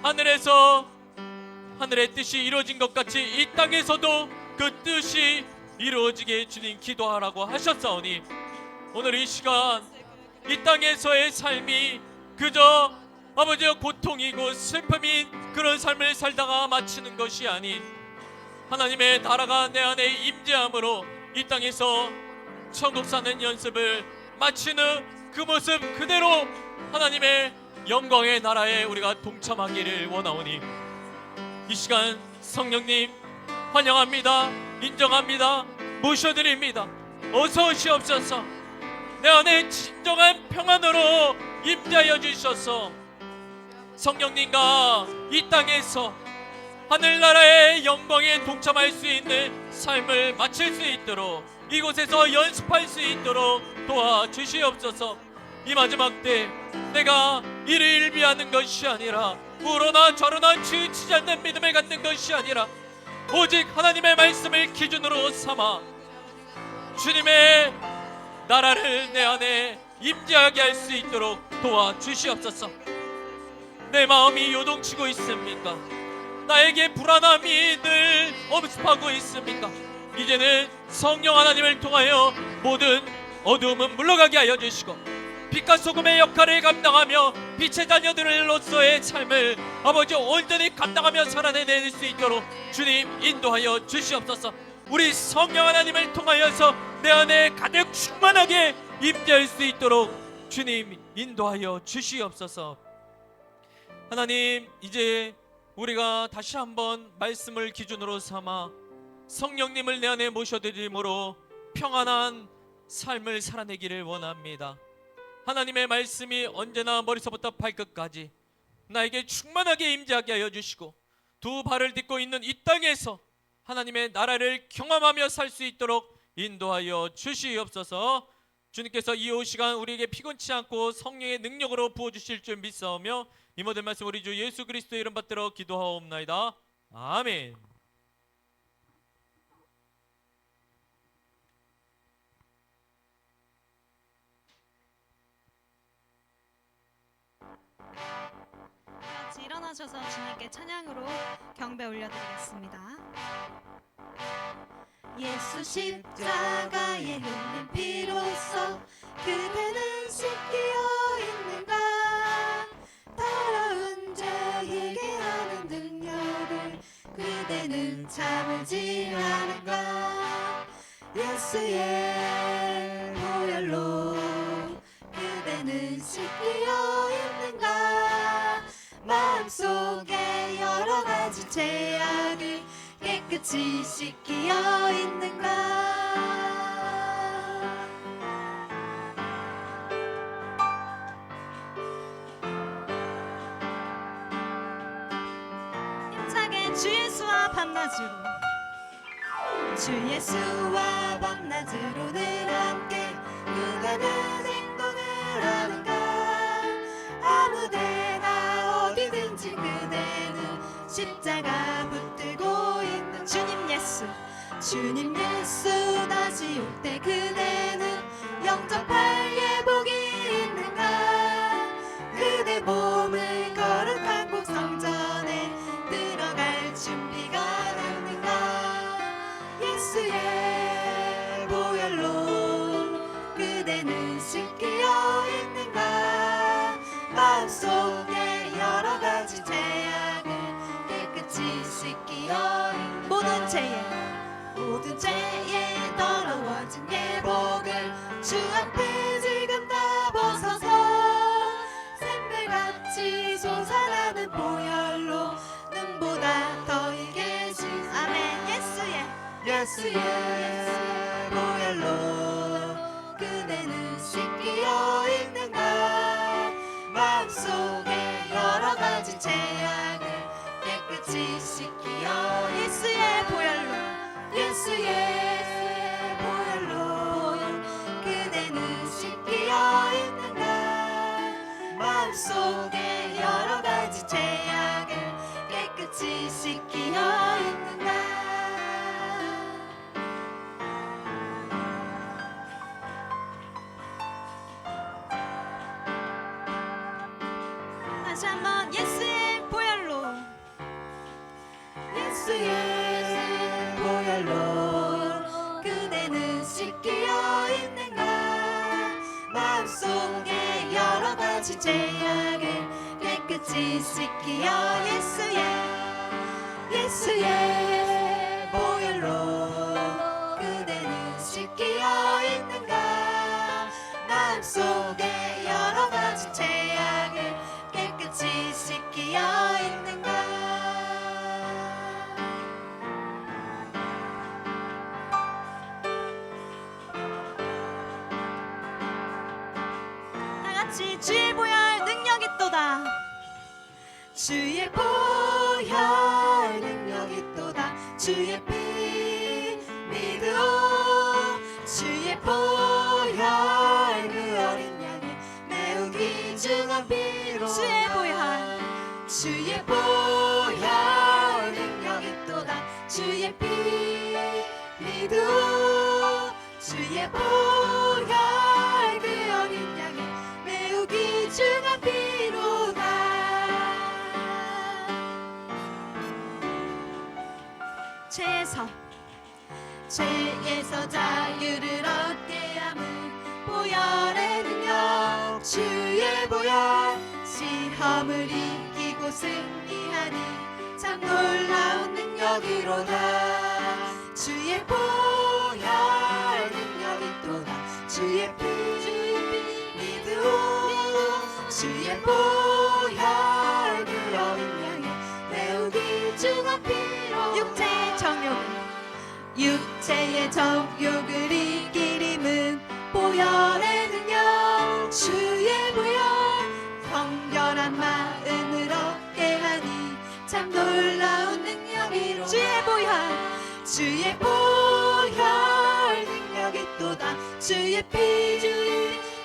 하늘에서 하늘의 뜻이 이루어진 것 같이 이 땅에서도 그 뜻이 이루어지게 주님 기도하라고 하셨사오니, 오늘 이 시간 이 땅에서의 삶이 그저 아버지의 고통이고 슬픔인 그런 삶을 살다가 마치는 것이 아닌, 하나님의 나라가 내 안에 임재함으로 이 땅에서 천국 사는 연습을 마치는 그 모습 그대로 하나님의 영광의 나라에 우리가 동참하기를 원하오니, 이 시간 성령님 환영합니다. 인정합니다. 모셔드립니다. 어서 오시옵소서. 내 안에 진정한 평안으로 임재하여 주셔서 성령님과 이 땅에서 하늘나라의 영광에 동참할 수 있는 삶을 마칠 수 있도록, 이곳에서 연습할 수 있도록 도와주시옵소서. 이 마지막 때 내가 이를 일비하는 것이 아니라 우러나 저러나 치우치지 않는 믿음을 갖는 것이 아니라 오직 하나님의 말씀을 기준으로 삼아 주님의 나라를 내 안에 임재하게 할 수 있도록 도와주시옵소서. 내 마음이 요동치고 있습니까? 나에게 불안함이 늘 엄습하고 있습니까? 이제는 성령 하나님을 통하여 모든 어두움은 물러가게 하여 주시고, 빛과 소금의 역할을 감당하며 빛의 자녀들로서의 삶을 아버지 온전히 감당하며 살아내낼 수 있도록 주님 인도하여 주시옵소서. 우리 성령 하나님을 통하여서 내 안에 가득 충만하게 임재할 수 있도록 주님 인도하여 주시옵소서. 하나님, 이제 우리가 다시 한번 말씀을 기준으로 삼아 성령님을 내 안에 모셔드림으로 평안한 삶을 살아내기를 원합니다. 하나님의 말씀이 언제나 머리서부터 발끝까지 나에게 충만하게 임재하게 하여 주시고, 두 발을 딛고 있는 이 땅에서 하나님의 나라를 경험하며 살 수 있도록 인도하여 주시옵소서. 주님께서 이 오후 시간 우리에게 피곤치 않고 성령의 능력으로 부어주실 줄 믿사오며 이 모든 말씀 우리 주 예수 그리스도의 이름 받들어 기도하옵나이다. 아멘. 같이 일어나셔서 주님께 찬양으로 경배 올려드리겠습니다. 예수 십자가에 흘린 피로써 그대는 씻기어 있는가? 더러운 자에게 하는 능력을 그대는 참을지 않은가? 예수의 보혈로 그대는 씻기어 있는가? 마음속에 여러 가지 죄악을 깨끗이 씻기어 있는가? 힘차게 주 예수와 밤낮으로, 주 예수와 밤낮으로 늘 함께 그대는 행동을 하는가? 아무데나 어디든지 그대는 십자가 붙들고 있는 주님 예수 다시 올 때 그대는 영접할 예복이 있는가? 그대 몸을 거룩한 복 성전에 들어갈 준비가 됐는가? 예수의 보혈로 그대는 씻기어 있는가? 마음속에 여러 가지 죄악을 깨끗이 씻기어 있는가? 모든 죄에 더러워진 예복을 주 앞에 지금 다 벗어서 샘물같이 솟아나는 보혈로 눈보다 더 이게 신 아멘. 예수의 보혈로 그대는 씻기어 있는가? 마음속에 여러 가지 죄악을 깨끗이 씻기어 예수의 보혈로, 예수의 보혈로 그대는 씻기어 있는가? 마음속에 여러 가지 죄악을 깨끗이 씻기어 있는가? 다시 한번 예수의 보혈로, 가지 죄악을 깨끗이 씻기어 예수의 보혈로 그대는 씻기어 있는가 마음속에 여러 가지 죄악을 깨끗이 씻기어 있는가. 다 같이 주의 보혈 능력이 또다. 주의 보혈 능력이 또다. 주의 피 믿어 주의 보혈 그 어린 양의 매우 귀중한 피로 주의 보혈 주의 보혈 능력이 또다. 주의 피 믿어 주의 보혈 그 어린 양의 매우 귀중한 피로다. 죄에서 자유를 얻게 함은 보혈의 능력. 주의 보혈 시험을 이기고 승리하니 참 놀라운 능력이로다. 주의 보혈 능력이 또다. 주의 피 믿어 주의 보혈 그 어린 양의 매우 귀중한 피로 육체의 정욕을 이기림은 보혈의 능력. 주의 보혈 성결한 마음을 얻게 하니 참 놀라운 능력이로 주의 보혈 능력이 또다. 주의 피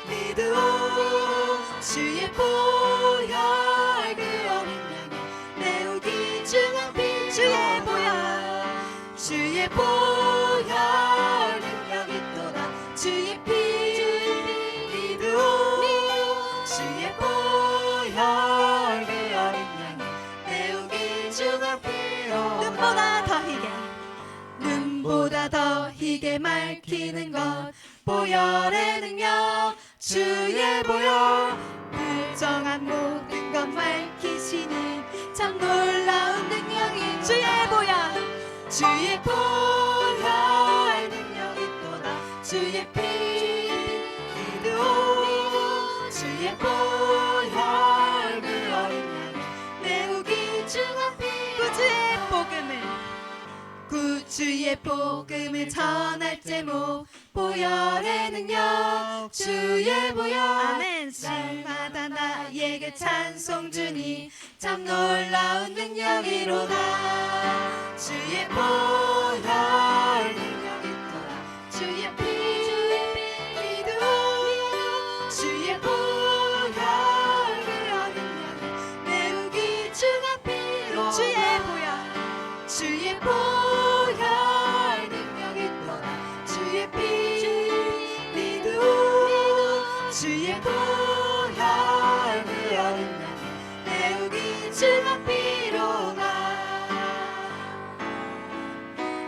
믿어 주의 보혈 그 어린 양의 매우 귀중한 피. 주의 보혈 능력이 또다. 주의 피 믿어 주의 보혈 그 어린 양의 매우 귀중한 피로 눈보다 더 희게 맑히는 것 보혈의 능력. 주의 보혈 불정한 모든 것 밝히시는 참 놀라운 능력이 주의 보혈 능력이 또다. 주의 피 믿어 주의 보혈 그 어린 양의 매우 귀중한 피. 구주의 복음을 전할 제목 보혈의 능력. 주의 보혈 아멘. 날마다 나에게 찬송 주니 참 놀라운 능력이로다. 주의 보혈 능력이 또다. 주의 피 믿어 주의 보혈 그 어린 양의 매우 귀중한 피로 주의 보혈 능력이 또다. 주의 피 믿어 주의 보혈 그 어린 양의 매우 귀중한 피로가.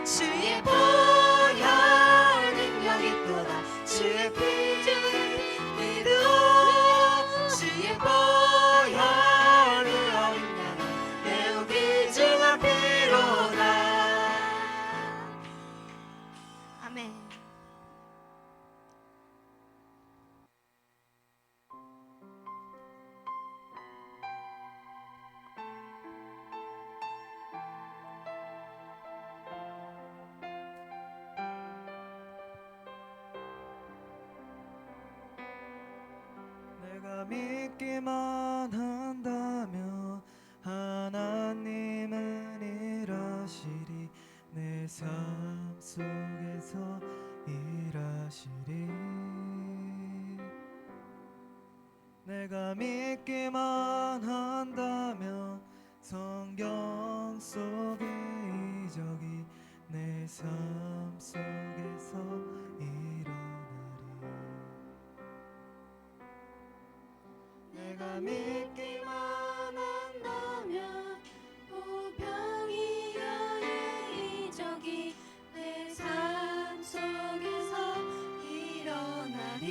주의 보혈 능력이 또다. 주의 피 믿어 주의 보혈 그 어린 양의 매우 귀중한 피로다. 아멘. 내가 믿기만 한다면 하나님은 일하시리. 내 삶 속에서 일하시리. 내가 믿기만 한다면 성경 속의 이적이 내 삶 속에서 일어나리. 내가 믿기만 한다면 보병이여의 이적이 내 삶 속에서 일어나리.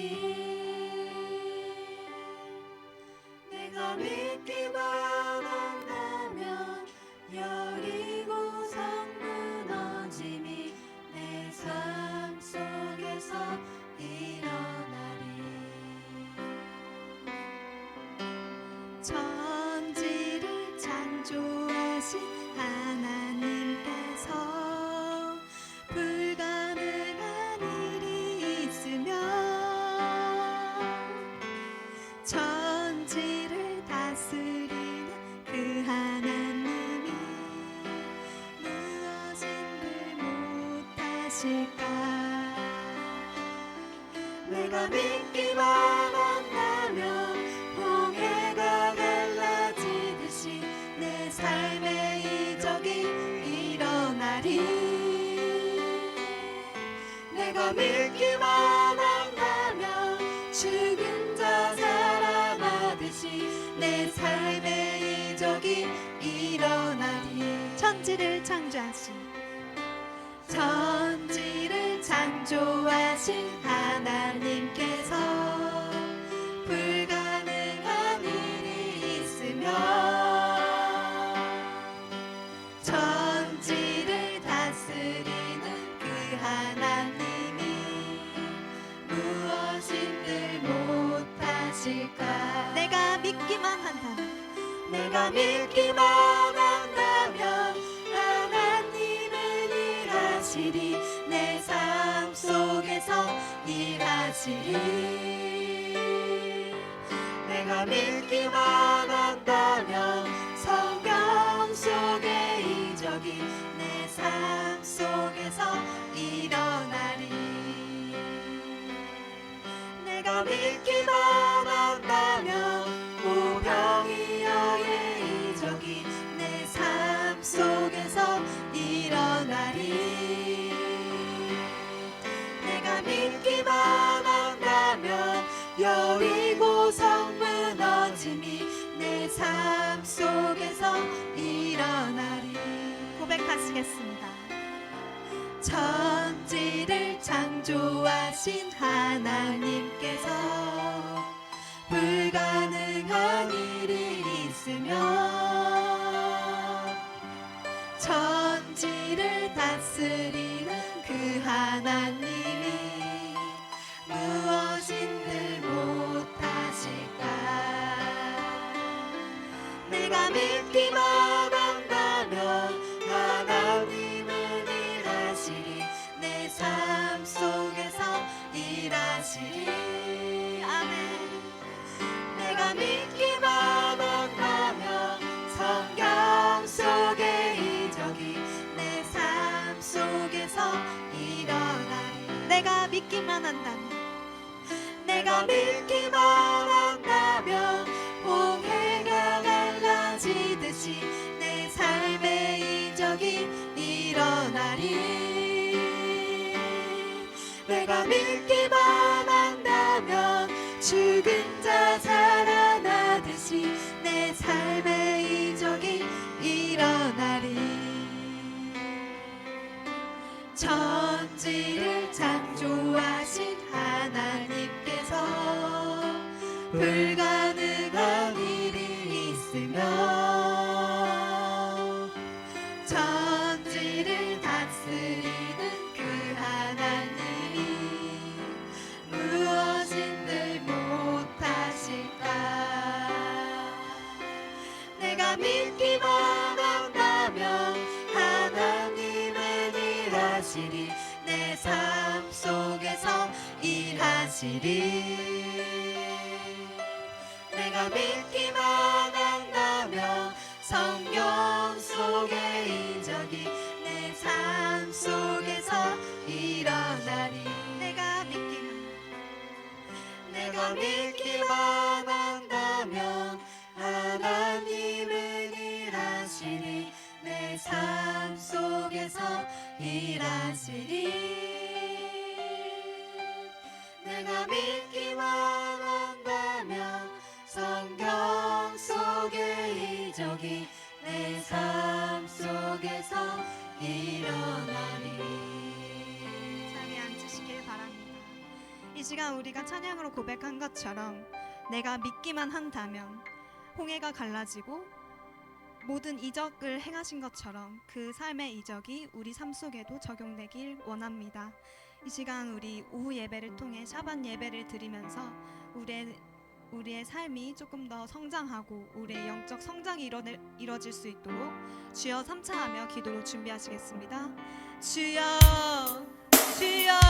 하실까? 내가 믿기만 한다면 홍해가 갈라지듯이 내 삶의 이적이 일어나리. 내가 믿기만 한다면 죽은 자 살아나듯이 내 삶의 이적이 일어나리. 천지를 창조하신 천지를 창조하신 하나님께서 불가능한 일이 있으며 천지를 다스리는 그 하나님이 무엇인들 못하실까? 내가 믿기만 한다면 내가 믿기만 한다면 하나님은 일하시리. 내 삶 속에서 일하시리. 내가 믿기만 한다면 성경 속의 이적이 내 삶 속에서 일어나리. 내가 믿기만 한다면 오병이어의 이적이 내 삶 속에서 일어나리. 내가 믿기만 한다면 여리고 성 무너짐이 내 삶 속에서 일어나리. 고백하시겠습니다. 천지를 창조하신 하나님께서 불가능한 일이 있으며 천지를 다스리는 그 하나님이 무엇인들 못하실까? 내가 믿기만 한다면 하나님은 일하시리. 내 삶 속에서 일하시리. 아멘. 내가 믿기만 한다면 성경 속의 이적이 내 삶 속에서 일어나리. 내가 믿기만 한다면 내가 믿기만 한다면 홍해가 갈라지듯이 내 삶의 이적이 일어나리. 내가 믿기만 한다면 죽은 자 살아나듯이 내 삶의 이적이 일어나리. 천지를 창조하신 하나님께서 불가능한 일이 있으며 천지를 다스리는 그 하나님이 무엇인들 못하실까? 내가 믿기만 한다면 하나님은 일하시리. 내 삶 속에서 일하시리. 내가 믿기만 한다면 성경 속의 이적이 내 삶 속에서 일어나리. 내가 믿기만 한다면 하나님은 일하시리. 내 삶 속에서 일하시리. 내가 믿기만 한다면 성경 속의 이적이 내 삶 속에서 일어나리. 자리에 앉으시길 바랍니다. 이 시간 우리가 찬양으로 고백한 것처럼 내가 믿기만 한다면 홍해가 갈라지고 모든 이적을 행하신 것처럼 그 삶의 이적이 우리 삶 속에도 적용되길 원합니다. 이 시간 우리 오후 예배를 통해 샤반 예배를 드리면서 우리의 삶이 조금 더 성장하고 우리의 영적 성장이 이뤄질 수 있도록 주여 3차 하며 기도로 준비하시겠습니다. 주여 주여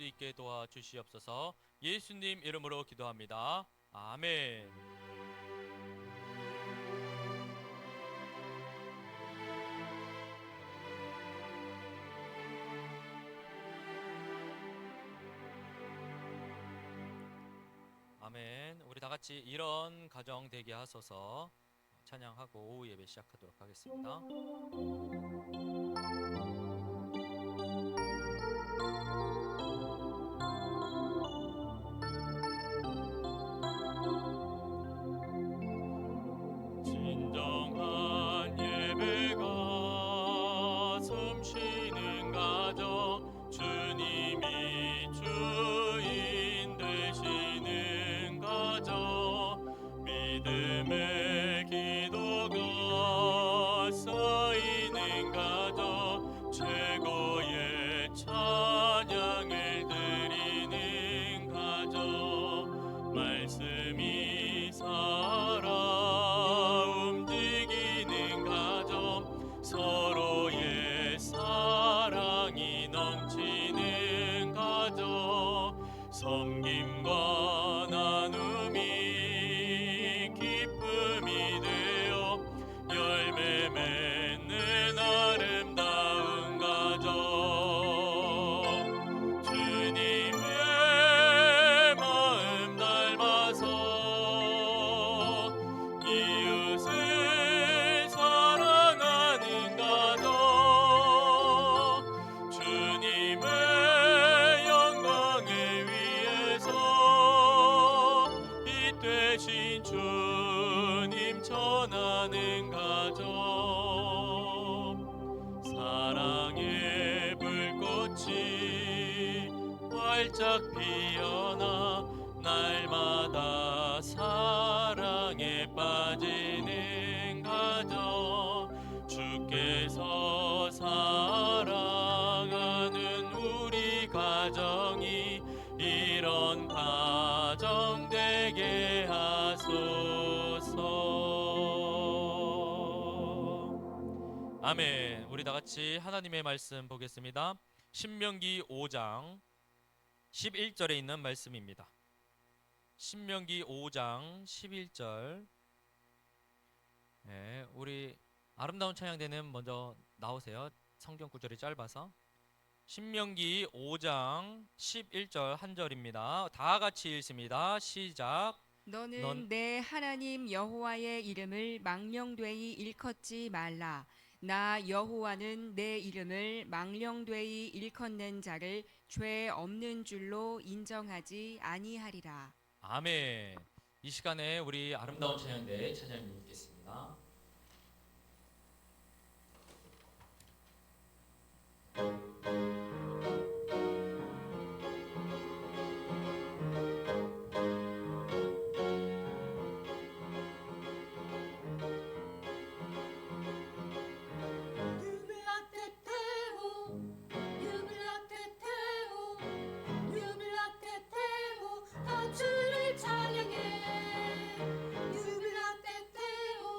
수 있게 도와주시옵소서. 예수님 이름으로 기도합니다. 아멘. 아멘. 우리 다 같이 이런 가정 되게 하소서 찬양하고 오후 예배 시작하도록 하겠습니다. 진정한 예배가 숨쉬는 가정, 주님이 주인 되시는 가정, 믿음의 기도가 쌓이는 가정, 최고의 찬양을 드리는 가정, 말씀이 살아 움직이는 가정, 서로의 사랑이 넘치는 가정, 섬김과 나눔이 기쁨이 되어 열매 맺는 아름다운 가정, 주님의 마음 닮아서 이웃을 사랑하는 가정, 주님의 영광을 위해서 빛 되신 주님 전하는 가정, 사랑의 불꽃이 활짝 피어나 날마다 사랑에 빠지는 가정, 주께서 사랑하는 우리 가정이 이런 가정 되게 하소서. 아멘. 우리 다 같이 하나님의 말씀 보겠습니다. 신명기 5장 11절에 있는 말씀입니다. 신명기 5장 11절. 네, 우리 아름다운 찬양대는 먼저 나오세요. 성경 구절이 짧아서. 신명기 5장 11절 한 절입니다. 다 같이 읽습니다. 시작. 너는 내 하나님 여호와의 이름을 망령되이 일컫지 말라. 나 여호와는 내 이름을 망령되이 일컫는 자를 죄 없는 줄로 인정하지 아니하리라. 아멘. 이 시간에 우리 아름다운 찬양대 찬양 드리겠습니다. 다 주를 찬양해. 유빌라테테오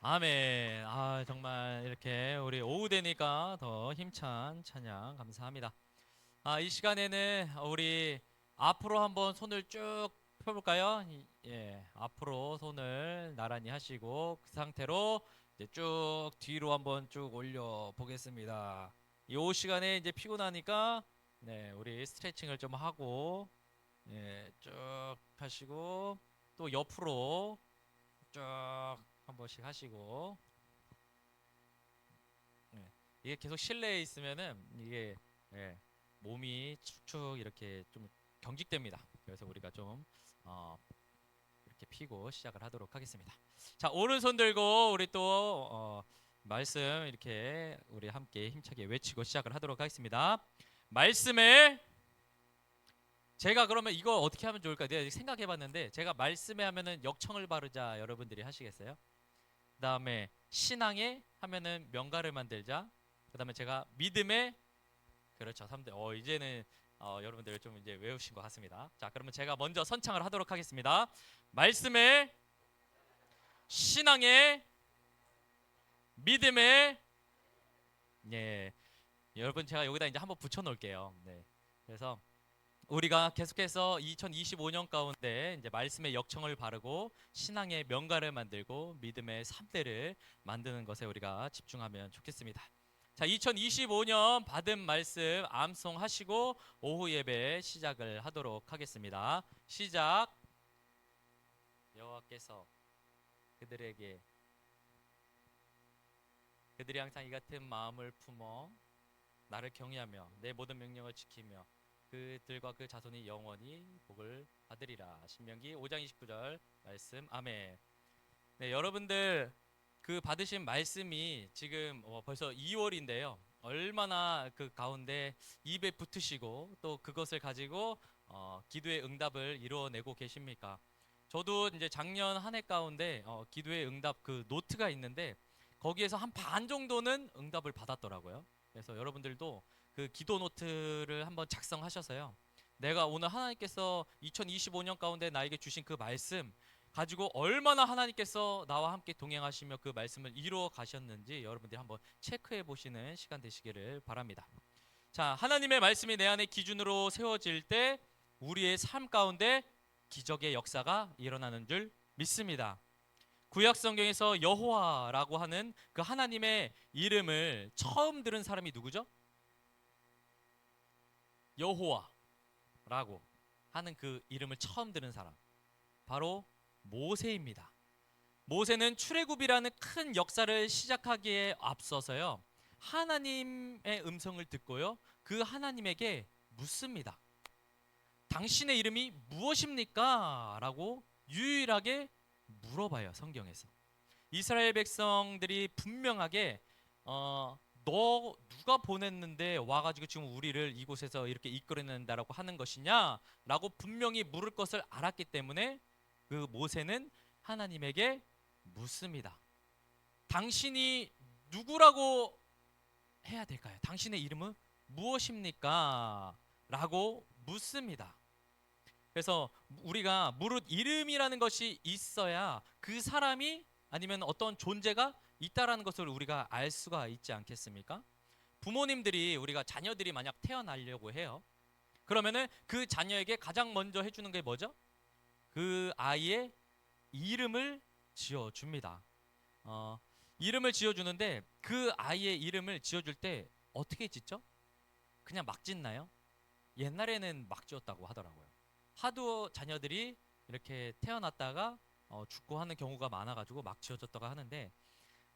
아멘. 아, 정말 이렇게 우리 오후 되니까 더 힘찬 찬양 감사합니다. 이 시간에는 우리 앞으로 한번 손을 쭉 펴볼까요? 예, 앞으로 손을 나란히 하시고 그 상태로 이제 쭉 뒤로 한번 쭉 올려 보겠습니다. 이 오후 시간에 이제 피곤하니까 네, 우리 스트레칭을 좀 하고 예, 쭉 하시고 또 옆으로 쭉 한 번씩 하시고 예, 이게 계속 실내에 있으면은 이게 예, 몸이 축축 이렇게 좀 경직됩니다. 그래서 우리가 좀 이렇게 피고 시작을 하도록 하겠습니다. 자, 오른손 들고 우리 또 말씀 이렇게 우리 함께 힘차게 외치고 시작을 하도록 하겠습니다. 말씀에 제가 그러면 이거 어떻게 하면 좋을까? 내가 생각해봤는데 제가 말씀에 하면은 역청을 바르자 여러분들이 하시겠어요? 그 다음에 신앙에 하면은 명가를 만들자. 그 다음에 제가 믿음에 그렇죠. 3대. 이제는 여러분들 좀 이제 외우신 것 같습니다. 자, 그러면 제가 먼저 선창을 하도록 하겠습니다. 말씀에, 신앙에, 믿음에, 예, 여러분 제가 여기다 이제 한번 붙여 놓을게요. 네. 그래서 우리가 계속해서 2025년 가운데 이제 말씀의 역청을 바르고 신앙의 명가를 만들고 믿음의 3대를 만드는 것에 우리가 집중하면 좋겠습니다. 자, 2025년 받은 말씀 암송하시고 오후 예배 시작을 하도록 하겠습니다. 시작. 여호와께서 그들이 항상 이 같은 마음을 품어 나를 경외하며 내 모든 명령을 지키며 그들과 그 자손이 영원히 복을 받으리라. 신명기 5장 29절 말씀. 아멘. 네, 여러분들 그 받으신 말씀이 지금 벌써 2월인데요. 얼마나 그 가운데 입에 붙으시고 또 그것을 가지고 기도의 응답을 이루어내고 계십니까? 저도 이제 작년 한 해 가운데 기도의 응답 그 노트가 있는데 거기에서 한 반 정도는 응답을 받았더라고요. 그래서 여러분들도 그 기도 노트를 한번 작성하셔서요. 내가 오늘 하나님께서 2025년 가운데 나에게 주신 그 말씀 가지고 얼마나 하나님께서 나와 함께 동행하시며 그 말씀을 이루어 가셨는지 여러분들이 한번 체크해 보시는 시간 되시기를 바랍니다. 자, 하나님의 말씀이 내 안에 기준으로 세워질 때 우리의 삶 가운데 기적의 역사가 일어나는 줄 믿습니다. 구약 성경에서 여호와라고 하는 그 하나님의 이름을 처음 들은 사람이 누구죠? 여호와라고 하는 그 이름을 처음 들은 사람 바로 모세입니다. 모세는 출애굽이라는 큰 역사를 시작하기에 앞서서요, 하나님의 음성을 듣고요, 그 하나님에게 묻습니다. 당신의 이름이 무엇입니까? 라고 유일하게 물어봐요. 성경에서 이스라엘 백성들이 분명하게 너 누가 보냈는데 와가지고 지금 우리를 이곳에서 이렇게 이끌어낸다라고 하는 것이냐? 라고 분명히 물을 것을 알았기 때문에 그 모세는 하나님에게 묻습니다. 당신이 누구라고 해야 될까요? 당신의 이름은 무엇입니까? 라고 묻습니다. 그래서 우리가 물을 이름이라는 것이 있어야 그 사람이 아니면 어떤 존재가 있다라는 것을 우리가 알 수가 있지 않겠습니까? 부모님들이 우리가 자녀들이 만약 태어나려고 해요. 그러면은 그 자녀에게 가장 먼저 해주는 게 뭐죠? 그 아이의 이름을 지어줍니다. 이름을 지어주는데 그 아이의 이름을 지어줄 때 어떻게 짓죠? 그냥 막 짓나요? 옛날에는 막 지었다고 하더라고요. 하도 자녀들이 이렇게 태어났다가 죽고 하는 경우가 많아가지고 막 지어졌다고 하는데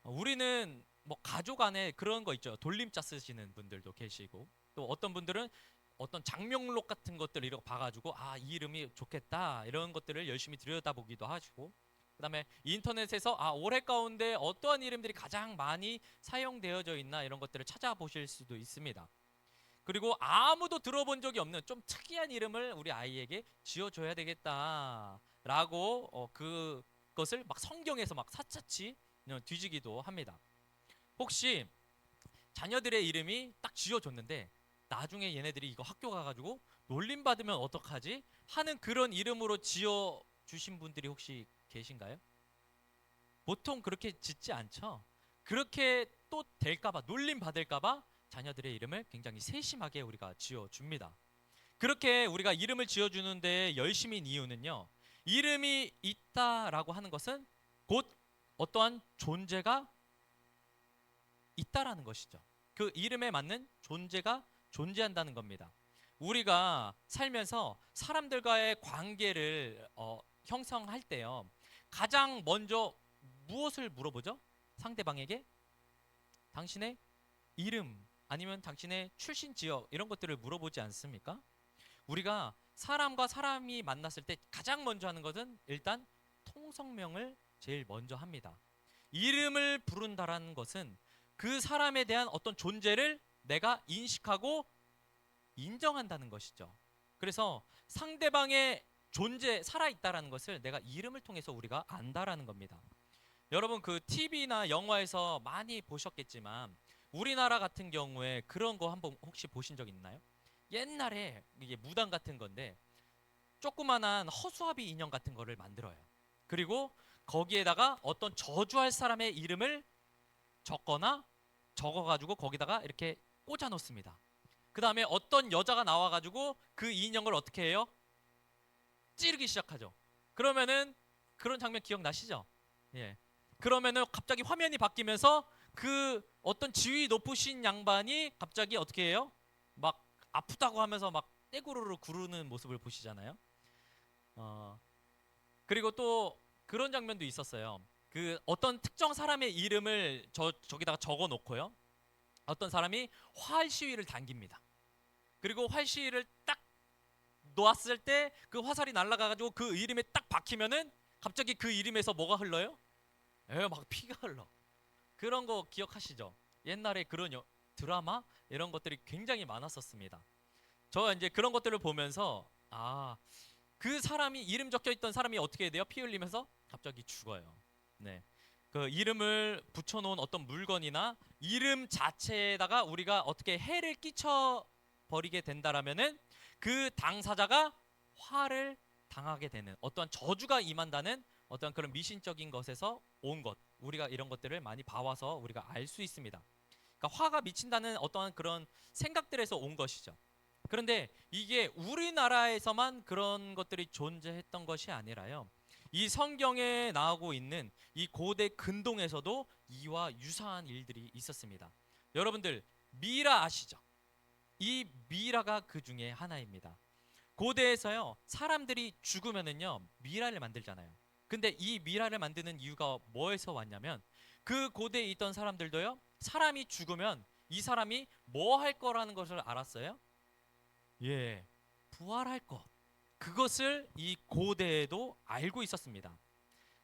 우리는 뭐 가족 안에 그런 거 있죠. 돌림자 쓰시는 분들도 계시고 또 어떤 분들은 어떤 장명록 같은 것들을 이렇게 봐가지고 이 이름이 좋겠다 이런 것들을 열심히 들여다보기도 하시고 그다음에 인터넷에서 올해 가운데 어떠한 이름들이 가장 많이 사용되어져 있나 이런 것들을 찾아보실 수도 있습니다. 그리고 아무도 들어본 적이 없는 좀 특이한 이름을 우리 아이에게 지어줘야 되겠다라고 그것을 막 성경에서 막 샅샅이 뒤지기도 합니다. 혹시 자녀들의 이름이 딱 지어줬는데 나중에 얘네들이 이거 학교 가가지고 놀림받으면 어떡하지? 하는 그런 이름으로 지어주신 분들이 혹시 계신가요? 보통 그렇게 짓지 않죠. 그렇게 또 될까봐, 놀림 받을까봐 자녀들의 이름을 굉장히 세심하게 우리가 지어줍니다. 그렇게 우리가 이름을 지어주는데 열심인 이유는요, 이름이 있다라고 하는 것은 곧 어떠한 존재가 있다라는 것이죠. 그 이름에 맞는 존재가 존재한다는 겁니다. 우리가 살면서 사람들과의 관계를 형성할 때요, 가장 먼저 무엇을 물어보죠? 상대방에게 당신의 이름 아니면 당신의 출신 지역 이런 것들을 물어보지 않습니까? 우리가 사람과 사람이 만났을 때 가장 먼저 하는 것은 일단 통성명을 제일 먼저 합니다. 이름을 부른다라는 것은 그 사람에 대한 어떤 존재를 내가 인식하고 인정한다는 것이죠. 그래서 상대방의 존재, 살아있다라는 것을 내가 이름을 통해서 우리가 안다라는 겁니다. 여러분, 그 TV나 영화에서 많이 보셨겠지만 우리나라 같은 경우에 그런 거 한번 혹시 보신 적 있나요? 옛날에 이게 무당 같은 건데 조그만한 허수아비 인형 같은 거를 만들어요. 그리고 거기에다가 어떤 저주할 사람의 이름을 적거나 적어가지고 거기다가 이렇게 꽂아 놓습니다. 그 다음에 어떤 여자가 나와가지고 그 인형을 어떻게 해요? 찌르기 시작하죠. 그러면은 그런 장면 기억나시죠? 예. 그러면은 갑자기 화면이 바뀌면서 그 어떤 지위 높으신 양반이 갑자기 어떻게 해요? 막 아프다고 하면서 막 떼구르르 구르는 모습을 보시잖아요. 그리고 또 그런 장면도 있었어요. 그 어떤 특정 사람의 이름을 저기다가 적어 놓고요, 어떤 사람이 활 시위를 당깁니다. 그리고 활 시위를 딱 놓았을 때 그 화살이 날아가가지고 그 이름에 딱 박히면은 갑자기 그 이름에서 뭐가 흘러요? 막 피가 흘러. 그런 거 기억하시죠? 옛날에 그런 드라마 이런 것들이 굉장히 많았었습니다. 저 이제 그런 것들을 보면서 그 사람이 이름 적혀 있던 사람이 어떻게 돼요? 피 흘리면서 갑자기 죽어요. 네. 그 이름을 붙여놓은 어떤 물건이나 이름 자체에다가 우리가 어떻게 해를 끼쳐 버리게 된다라면은 그 당사자가 화를 당하게 되는 어떤 저주가 임한다는 어떤 그런 미신적인 것에서 온 것, 우리가 이런 것들을 많이 봐와서 우리가 알 수 있습니다. 그러니까 화가 미친다는 어떠한 그런 생각들에서 온 것이죠. 그런데 이게 우리나라에서만 그런 것들이 존재했던 것이 아니라요, 이 성경에 나오고 있는 이 고대 근동에서도 이와 유사한 일들이 있었습니다. 여러분들 미라 아시죠? 이 미라가 그 중에 하나입니다. 고대에서요, 사람들이 죽으면은요 미라를 만들잖아요. 근데 이 미라를 만드는 이유가 뭐에서 왔냐면, 그 고대에 있던 사람들도요, 사람이 죽으면 이 사람이 뭐 할 거라는 것을 알았어요? 예, 부활할 것. 그것을 이 고대에도 알고 있었습니다.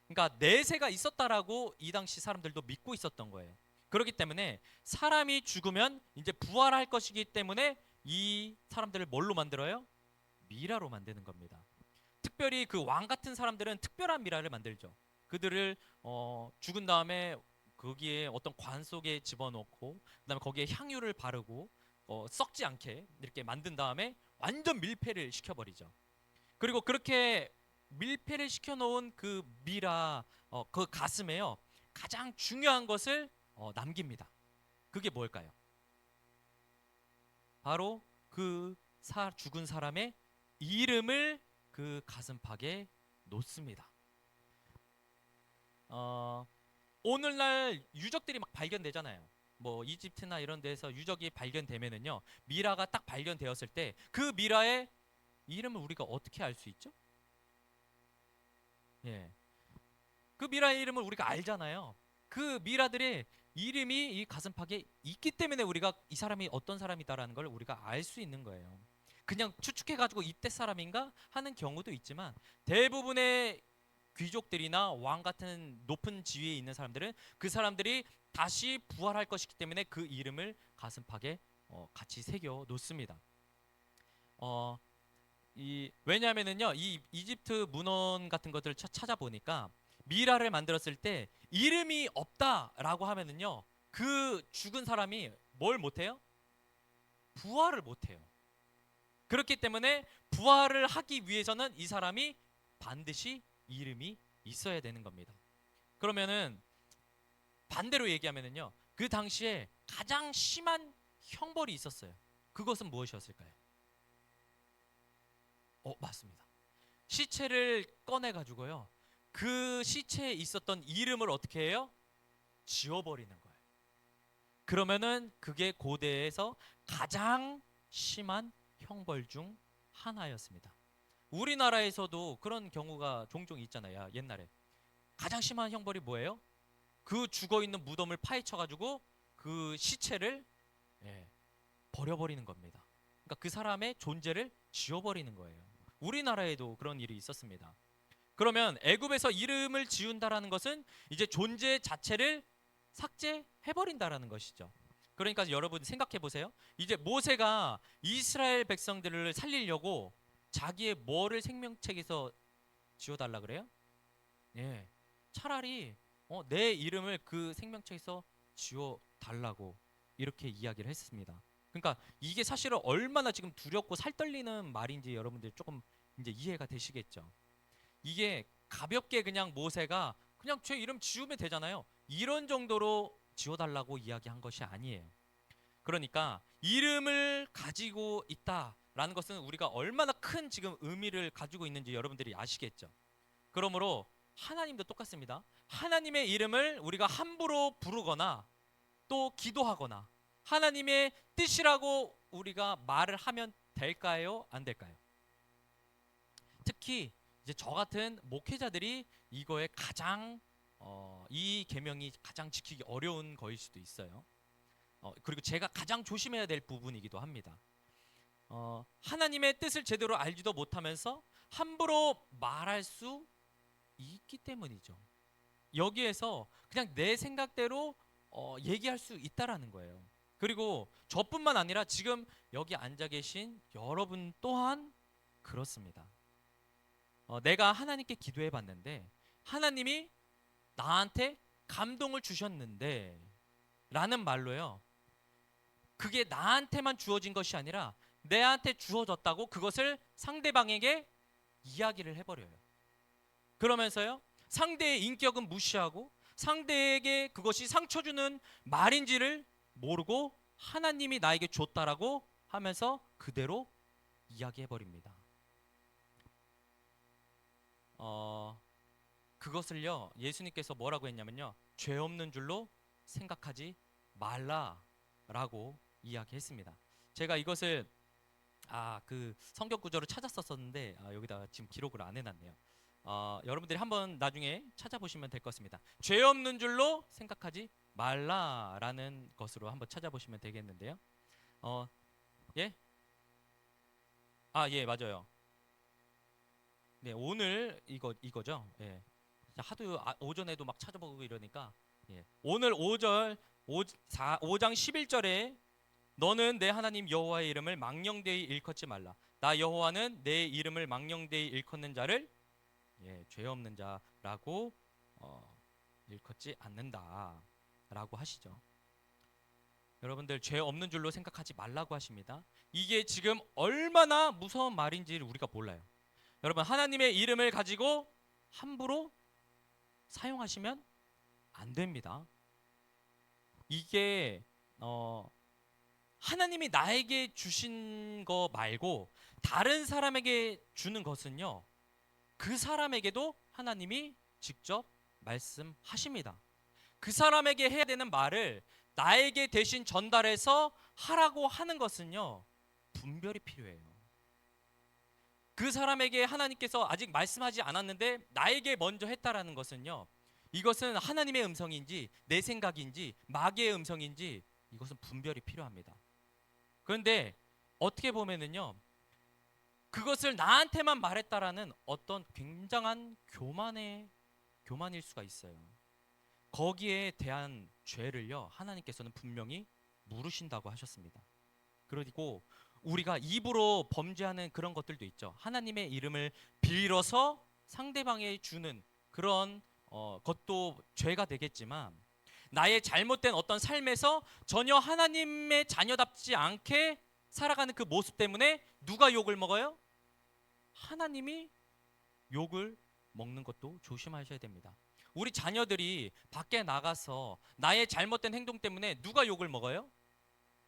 그러니까 내세가 있었다라고 이 당시 사람들도 믿고 있었던 거예요. 그렇기 때문에 사람이 죽으면 이제 부활할 것이기 때문에 이 사람들을 뭘로 만들어요? 미라로 만드는 겁니다. 특별히 그 왕 같은 사람들은 특별한 미라를 만들죠. 그들을 죽은 다음에 거기에 어떤 관 속에 집어넣고 그다음에 거기에 향유를 바르고 썩지 않게 이렇게 만든 다음에 완전 밀폐를 시켜버리죠. 그리고 그렇게 밀폐를 시켜놓은 그 미라 그 가슴에요, 가장 중요한 것을 남깁니다. 그게 뭘까요? 바로 그 죽은 사람의 이름을 그 가슴팍에 놓습니다. 오늘날 유적들이 막 발견되잖아요. 뭐 이집트나 이런 데서 유적이 발견되면은요, 미라가 딱 발견되었을 때 그 미라의 이름을 우리가 어떻게 알 수 있죠? 예, 그 미라의 이름을 우리가 알잖아요. 그 미라들의 이름이 이 가슴팍에 있기 때문에 우리가 이 사람이 어떤 사람이다라는 걸 우리가 알 수 있는 거예요. 그냥 추측해가지고 이때 사람인가 하는 경우도 있지만, 대부분의 귀족들이나 왕 같은 높은 지위에 있는 사람들은 그 사람들이 다시 부활할 것이기 때문에 그 이름을 가슴팍에 같이 새겨 놓습니다. 왜냐하면은요, 이 이집트 문헌 같은 것들을 찾아보니까 미라를 만들었을 때 이름이 없다라고 하면은요, 그 죽은 사람이 뭘 못해요? 부활을 못해요. 그렇기 때문에 부활을 하기 위해서는 이 사람이 반드시 이름이 있어야 되는 겁니다. 그러면은 반대로 얘기하면은요, 그 당시에 가장 심한 형벌이 있었어요. 그것은 무엇이었을까요? 맞습니다. 시체를 꺼내 가지고요, 그 시체에 있었던 이름을 어떻게 해요? 지워버리는 거예요. 그러면은 그게 고대에서 가장 심한 형벌 중 하나였습니다. 우리나라에서도 그런 경우가 종종 있잖아요. 옛날에 가장 심한 형벌이 뭐예요? 그 죽어 있는 무덤을 파헤쳐 가지고 그 시체를, 예, 버려버리는 겁니다. 그러니까 그 사람의 존재를 지워버리는 거예요. 우리나라에도 그런 일이 있었습니다. 그러면 애굽에서 이름을 지운다라는 것은 이제 존재 자체를 삭제해버린다라는 것이죠. 그러니까 여러분 생각해 보세요. 이제 모세가 이스라엘 백성들을 살리려고 자기의 뭐를 생명책에서 지워달라 그래요? 예, 차라리 내 이름을 그 생명책에서 지워달라고 이렇게 이야기를 했습니다. 그러니까 이게 사실은 얼마나 지금 두렵고 살떨리는 말인지 여러분들 조금 이제 이해가 되시겠죠. 이게 가볍게 그냥 모세가 그냥 제 이름 지우면 되잖아요, 이런 정도로 지워달라고 이야기한 것이 아니에요. 그러니까 이름을 가지고 있다라는 것은 우리가 얼마나 큰 지금 의미를 가지고 있는지 여러분들이 아시겠죠. 그러므로 하나님도 똑같습니다. 하나님의 이름을 우리가 함부로 부르거나 또 기도하거나 하나님의 뜻이라고 우리가 말을 하면 될까요? 안 될까요? 특히 이제 저 같은 목회자들이 이거에 가장 이 계명이 가장 지키기 어려운 거일 수도 있어요. 그리고 제가 가장 조심해야 될 부분이기도 합니다. 하나님의 뜻을 제대로 알지도 못하면서 함부로 말할 수 있기 때문이죠. 여기에서 그냥 내 생각대로 얘기할 수 있다라는 거예요. 그리고 저뿐만 아니라 지금 여기 앉아 계신 여러분 또한 그렇습니다. 내가 하나님께 기도해 봤는데 하나님이 나한테 감동을 주셨는데 라는 말로요, 그게 나한테만 주어진 것이 아니라 내한테 주어졌다고 그것을 상대방에게 이야기를 해버려요. 그러면서요, 상대의 인격은 무시하고 상대에게 그것이 상처 주는 말인지를 모르고 하나님이 나에게 줬다라고 하면서 그대로 이야기해버립니다. 그것을요, 예수님께서 뭐라고 했냐면요, 죄 없는 줄로 생각하지 말라라고 이야기했습니다. 제가 이것을 그 성경 구절을 찾았었는데 여기다가 지금 기록을 안 해놨네요. 여러분들이 한번 나중에 찾아보시면 될 것 같습니다. 죄 없는 줄로 생각하지 말라라는 것으로 한번 찾아보시면 되겠는데요. 예? 예, 맞아요. 네, 오늘 이거죠. 예. 하도 오전에도 막 찾아보고 이러니까, 예. 오늘 5장 11절에 너는 내 하나님 여호와의 이름을 망령되이 일컫지 말라. 나 여호와는 내 이름을 망령되이 일컫는 자를, 죄 없는 자라고 일컫지 않는다라고 하시죠. 여러분들 죄 없는 줄로 생각하지 말라고 하십니다. 이게 지금 얼마나 무서운 말인지를 우리가 몰라요. 여러분, 하나님의 이름을 가지고 함부로 사용하시면 안 됩니다. 이게 하나님이 나에게 주신 거 말고 다른 사람에게 주는 것은요, 그 사람에게도 하나님이 직접 말씀하십니다. 그 사람에게 해야 되는 말을 나에게 대신 전달해서 하라고 하는 것은요, 분별이 필요해요. 그 사람에게 하나님께서 아직 말씀하지 않았는데 나에게 먼저 했다라는 것은요, 이것은 하나님의 음성인지 내 생각인지 마귀의 음성인지 이것은 분별이 필요합니다. 그런데 어떻게 보면은요, 그것을 나한테만 말했다라는 어떤 굉장한 교만일 수가 있어요. 거기에 대한 죄를요, 하나님께서는 분명히 물으신다고 하셨습니다. 그리고 우리가 입으로 범죄하는 그런 것들도 있죠. 하나님의 이름을 빌어서 상대방에 주는 그런 것도 죄가 되겠지만, 나의 잘못된 어떤 삶에서 전혀 하나님의 자녀답지 않게 살아가는 그 모습 때문에 누가 욕을 먹어요? 하나님이 욕을 먹는 것도 조심하셔야 됩니다. 우리 자녀들이 밖에 나가서 나의 잘못된 행동 때문에 누가 욕을 먹어요?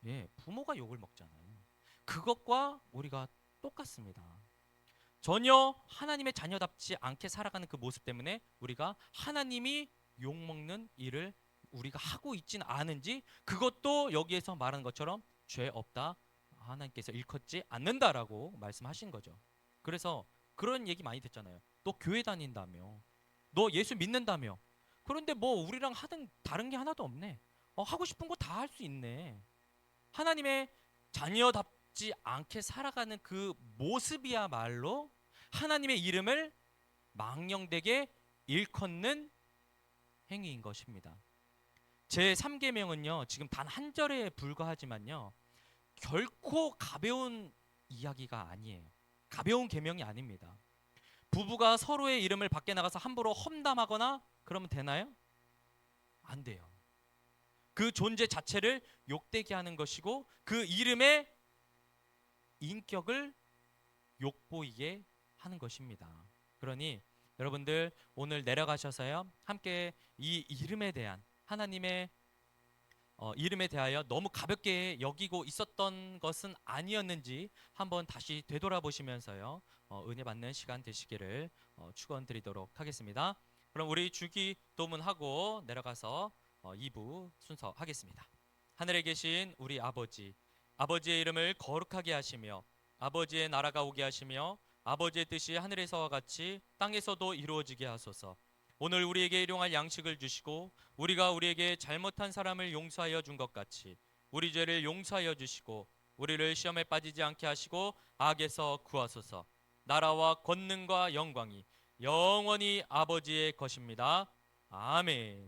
예, 부모가 욕을 먹잖아요. 그것과 우리가 똑같습니다. 전혀 하나님의 자녀답지 않게 살아가는 그 모습 때문에 우리가 하나님이 욕먹는 일을 우리가 하고 있진 않은지, 그것도 여기에서 말하는 것처럼 죄 없다, 하나님께서 일컫지 않는다라고 말씀하신 거죠. 그래서 그런 얘기 많이 듣잖아요. 너 교회 다닌다며, 너 예수 믿는다며, 그런데 뭐 우리랑 하든 다른 게 하나도 없네. 하고 싶은 거 다 할 수 있네. 하나님의 자녀답지 않게 살아가는 그 모습이야말로 하나님의 이름을 망령되게 일컫는 행위인 것입니다. 제 3계명은요, 지금 단 한 절에 불과하지만요, 결코 가벼운 이야기가 아니에요. 가벼운 계명이 아닙니다. 부부가 서로의 이름을 밖에 나가서 함부로 험담하거나 그러면 되나요? 안 돼요. 그 존재 자체를 욕되게 하는 것이고 그 이름의 인격을 욕보이게 하는 것입니다. 그러니 여러분들 오늘 내려가셔서요, 함께 이 이름에 대한 하나님의 이름에 대하여 너무 가볍게 여기고 있었던 것은 아니었는지 한번 다시 되돌아보시면서요, 은혜 받는 시간 되시기를 축원드리도록 하겠습니다. 그럼 우리 주기도문하고 내려가서 2부 순서 하겠습니다. 하늘에 계신 우리 아버지, 아버지의 이름을 거룩하게 하시며 아버지의 나라가 오게 하시며 아버지의 뜻이 하늘에서와 같이 땅에서도 이루어지게 하소서. 오늘 우리에게 일용할 양식을 주시고 우리가 우리에게 잘못한 사람을 용서하여 준 것 같이 우리 죄를 용서하여 주시고 우리를 시험에 빠지지 않게 하시고 악에서 구하소서. 나라와 권능과 영광이 영원히 아버지의 것입니다. 아멘.